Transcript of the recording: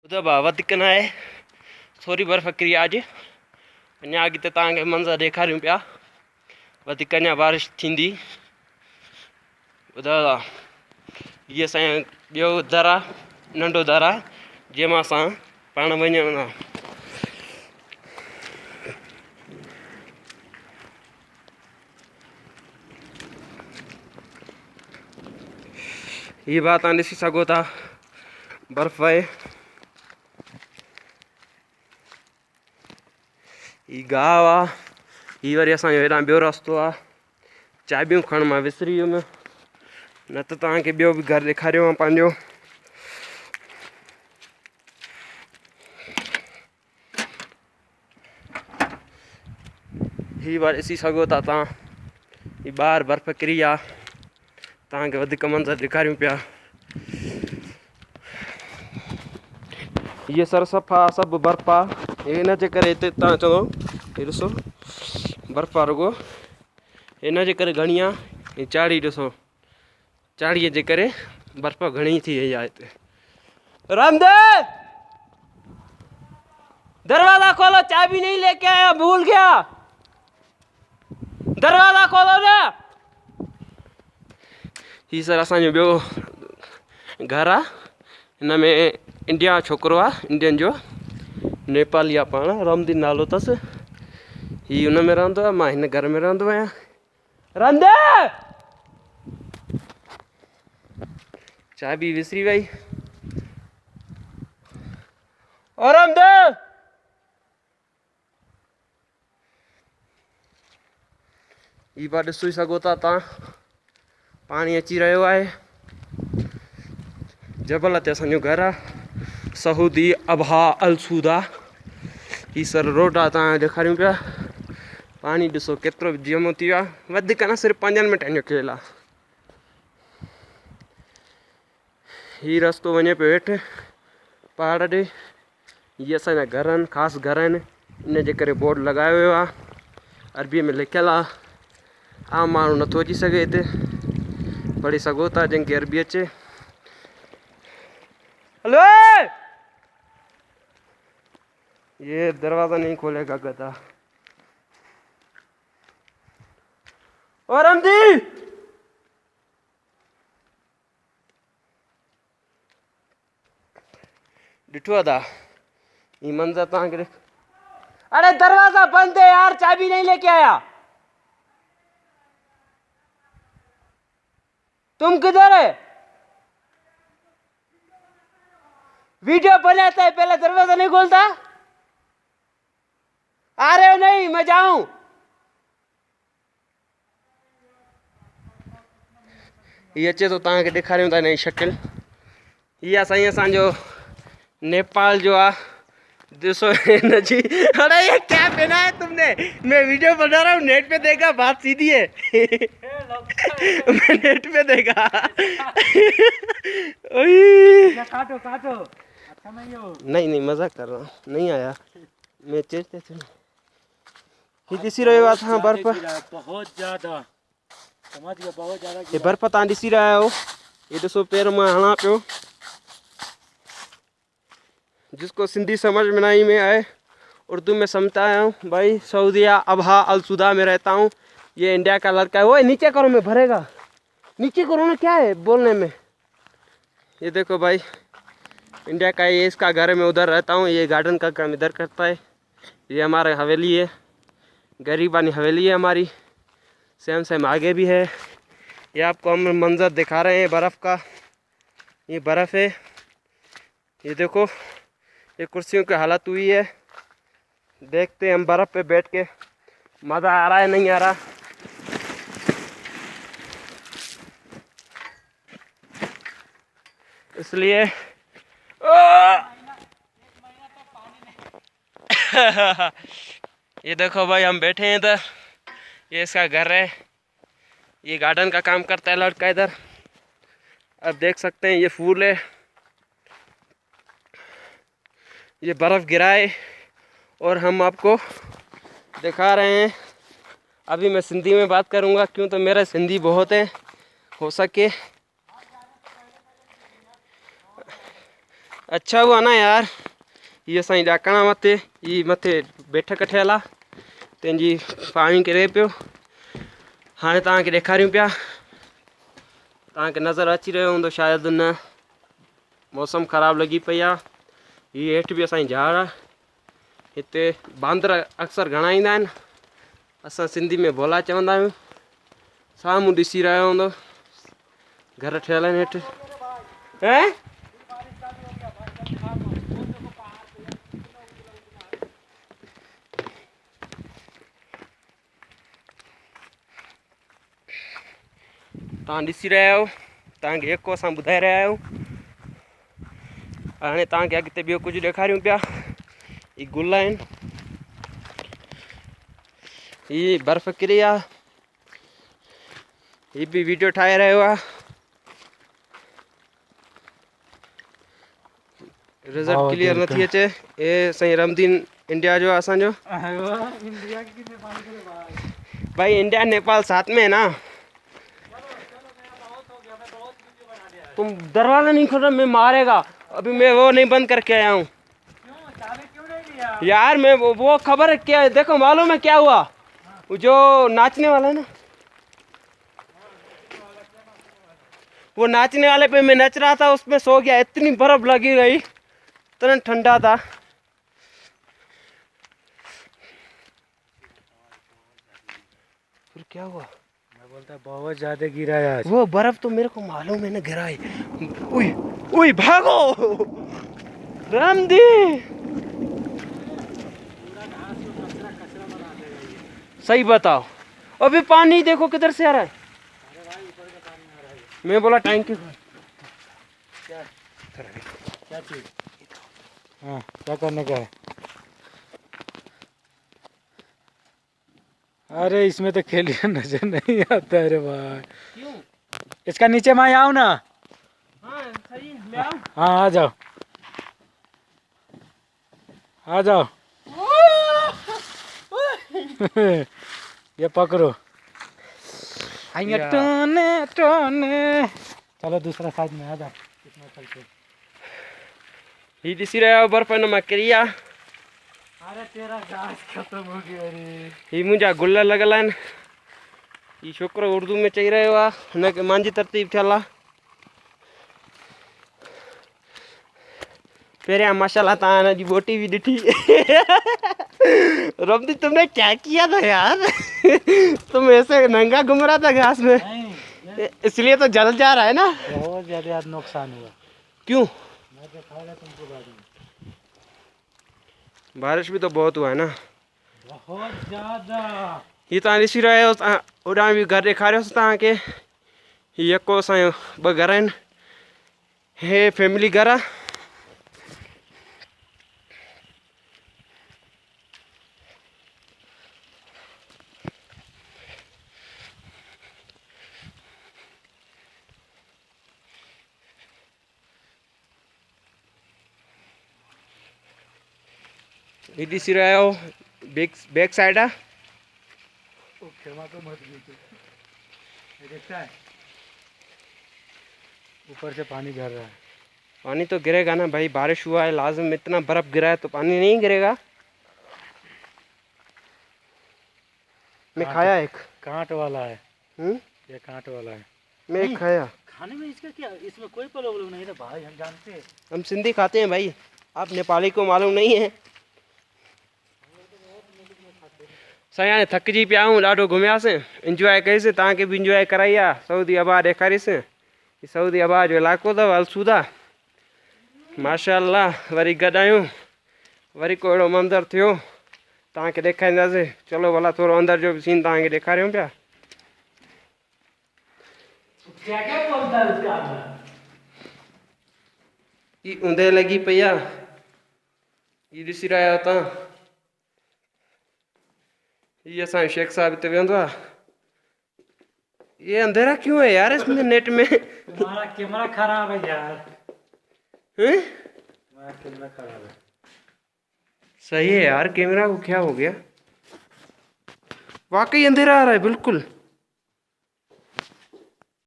उधर वधीक न आहे, थोरी बर्फ़ किरी आज। अञा अॻिते तव्हांखे मंज़र ॾेखारियूं पिया, वधीक अञा बारिश थींदी। ॿुधायो था, हीअ असांजो ॿियो दर आहे, नंढो दर आहे जंहिंमां असां पाण वञूं था। हीअ बात तव्हां ॾिसी सघो था, बर्फ़ आहे। ही गांव आहे, हीअ वरी असांजो हेॾां ॿियो रस्तो आहे। चाबियूं खणण मां विसरी वियुमि, न त तव्हांखे ॿियो बि घरु ॾेखारियो आहे पंहिंजो। हीअ बार ॾिसी सघो था तव्हां, ही ॿाहिरि बर्फ़ किरी आहे। तव्हांखे वधीक मंज़र ॾेखारियूं पिया। हीअ सरसफ़ा सभु बर्फ़ आहे, हिन जे करे हिते तव्हां चओ हीअ ॾिसो बर्फ़ आहे रुॻो, हिन जे करे घणी आहे। हीअ चाढ़ी ॾिसो, चाढ़ीअ जे करे बर्फ़ घणी थी वई आहे हिते। रामदेव, दरवाज़ा खोलो, चाबी नहीं लेके आया, भूल गया, दरवाज़ा खोलो ना। ही सर असांजो ॿियो घर आहे, हिन में इंडिया छोकिरो आहे, इंडियन जो, नेपाली आहे पाण, रामदीन नालो अथसि। हीअ हुन में रहंदो आहे, मां हिन घर में रहंदो आहियां। रामदेव, चाबी विसरी वई। ओ रामदेव, ही बार ॾिसी सघो था तव्हां, पाणी अची रहियो आहे। जबल ते असांजो घर आहे, सऊदी अबहा अल सूदा। ही सर रोड आहे, तव्हां ॾेखारियूं पिया। पाणी ॾिसो केतिरो जमो थी वियो आहे, वधीक न सिर्फ़ु 5 मिंटनि जो खेल आहे। ही रस्तो वञे पियो हेठि पहाड़ ॾे। इहे असांजा घर आहिनि, ख़ासि घर आहिनि, इन जे करे बोर्ड लॻायो वियो आहे, अरबीअ में लिखियलु आहे। आम माण्हू नथो अची सघे हिते, पढ़ी सघो था जंहिंखे अरबी अचे। हेलो, ये दरवाज़ा नहीं खोलेगा गधा। और रामजी, ॾिठो था ये मंज़र तव्हांखे। अरे दरवाज़ा बंद है यार, चाबी नहीं लेके आया। तुम किधर है? वीडियो बनाता है, पहले दरवाजा नहीं खोलता। आ रहे हो नहीं, मैं जाऊं। ये अचे तो तव्हांखे ॾेखारियूं था नई शक्ल। ये साईं असांजो नेपाल जो आ, ॾिसो हिन जी। अरे ये क्या पहना है तुमने? मैं वीडियो बना रहा हूँ, नेट पे देखा, बात सीधी है। मैं नेट पे देखा। काटो काटो, अच्छा नहीं हो। नहीं मजाक कर रहा हूँ, नहीं आया मैं चेते थे। ये दिसी रहे हो था बर्फ, बहुत ज्यादा, समझ गया, बहुत ज्यादा। ये बर्फ तव्हां ॾिसी रहा हो, ये ॾिसो पैर में हणा पियो। जिसको सिंधी समझ में नहीं में आए, उर्दू में समझता हूँ भाई। सऊदीया अबहा अल सूदा में रहता हूँ। ये इंडिया का लड़का है। वो नीचे करो, मैं भरेगा, नीचे करो ना, क्या है बोलने में। ये देखो भाई, इंडिया का ये इसका घर में उधर रहता हूँ। ये गार्डन का काम इधर करता है। ये हमारा हवेली है, गरीबानी हवेली है हमारी। सेम आगे भी है। ये आपको हम मंजर दिखा रहे हैं बर्फ़ का। ये बर्फ़ है, ये देखो, ये कुर्सियों की हालत हुई है। देखते हैं हम बर्फ़ पे बैठ के मज़ा आ रहा है नहीं आ रहा। इसलिए ये देखो भाई, हम बैठे हैं इधर, ये इसका घर है। ये गार्डन का काम करता है लड़का इधर। अब देख सकते हैं ये फूल है, ये बर्फ़ गिरा है और हम आपको दिखा रहे हैं। अभी मैं सिंधी में बात करूँगा, क्यों तो मेरा सिंधी बहुत है, हो सके अच्छा हुआ ना यार ये साईं ॾाकणा मथे ये मथे बैठक ठहियल आहे तंहिंजी पाणी किरे पियो हाणे तव्हांखे ॾेखारियूं पिया तव्हांखे नज़र अची रहियो हूंदो शायदि न मौसम ख़राबु लॻी पई आहे हीअ हेठि बि असांजी झाड़ आहे हिते बांदर अक्सर घणा ईंदा आहिनि असां सिंधी में भोला चवंदा आहियूं साम्हूं ॾिसी रहियो हूंदो घर ठहियल आहिनि हेठि हैं तव्हां ॾिसी रहिया आहियो तव्हांखे हिकु असां ॿुधाए रहिया आहियूं हाणे तव्हांखे अॻिते ॿियो कुझु ॾेखारियूं पिया ही गुल आहिनि ही बर्फ़ किरी आहे ही बि वीडियो ठाहे रहियो आहे रिज़ल्ट क्लियर नथी अचे हे साईं रमदीन इंडिया जो आहे असांजो भाई इंडिया नेपाल साथ में है ना तुम दरवाजा नहीं खोल रहा मैं मारेगा अभी मैं वो नहीं बंद करके आया हूँ यार मैं वो खबर है क्या देखो मालूम है क्या हुआ वो जो नाचने वाला है ना वो नाचने वाले पे मैं नच रहा था उसमें सो गया इतनी बर्फ लगी रही इतना ठंडा था फिर क्या हुआ मैं बोलता बहुत ज्यादा गिरा है आज वो बर्फ तो मेरे को मालूम है ना गिरा है उई उई भागो रामदी सही बताओ अभी पानी देखो किधर से आ रहा है मैं बोला टैंक क्या चीज हाँ क्या करने का है अरे इसमें तो खेलिए नजर नहीं आता अरे भाई क्यों इसका नीचे मैं आओ ना हाँ सही ले आओ हाँ आ जाओ आ जाओ ये पकड़ो आएंगे टोने टोने चलो दूसरा साइड में आ जाओ कितना चलते ही ॾिसी रहिया आहियो बर्फ़ हिन मां किरी आहे अरे तेरा घास खत्म हो गया अरे ही मुंहिंजा गुल लॻल आहिनि ही छोकिरो उर्दू में चई रहियो आहे हिनखे मुंहिंजी तरतीब थियल आहे पहिरियां माशाल्लाह तव्हां हिन जी बोटी बि ॾिठी रब्दी तुमने क्या किया था यार तुम ऐसे नंगा घूम रहा था घास में नहीं इसलिए तो जल जा रहा है ना बहुत ज्यादा आज नुकसान हुआ क्यों मैं दिखाऊंगा तुमको बाद में बारिश भी तो बहुत हुआ है ना बहुत ज्यादा ही तव्हां ॾिसी रहिया आहियो तव्हां होॾां बि घरु ॾेखारियोसि तव्हांखे हीउ यको असांजो ॿ घर आहिनि हे फैमिली घर आहे ही ॾिसी रहिया आहियो बैक साइड आहे खेमा तो मत नीचे ये देखता है ऊपर से पानी गिर रहा है पानी तो गिरेगा ना भाई बारिश हुआ है लाजम इतना बर्फ गिरा है तो पानी नहीं गिरेगा मैं खाया एक कांट वाला है ये कांट वाला है मैं एक खाया खाने में इसका क्या इसमें कोई प्रॉब्लम नहीं है भाई हम जानते हैं हम सिंधी खाते हैं भाई आप नेपाली को मालूम नहीं है साईं हाणे थकिजी पिया आहियूं ॾाढो घुमियासीं इंजॉय कईसीं तव्हांखे बि इंजॉय कराई आहे सऊदी अबा ॾेखारीसीं हीउ सऊदी अबा जो इलाइक़ो अथव अलसूदा माशाअल्लाह वरी गॾु आहियूं वरी को अहिड़ो मंदरु थियो तव्हांखे ॾेखारींदासीं चलो भला थोरो अंदरि जो बि सीन तव्हांखे ॾेखारियूं पिया ही ऊंधे लॻी पई आहे ही ॾिसी रहिया आहियो तव्हां ये असांजो शेख साहब हिते वेहंदो आहे ये अंधेरा क्यों है यार इसमें नेट में तुम्हारा कैमरा खराब है यार हैं? तुम्हारा कैमरा खराब है सही है यार कैमरा को क्या हो गया वाकई अंधेरा आ रहा है बिल्कुल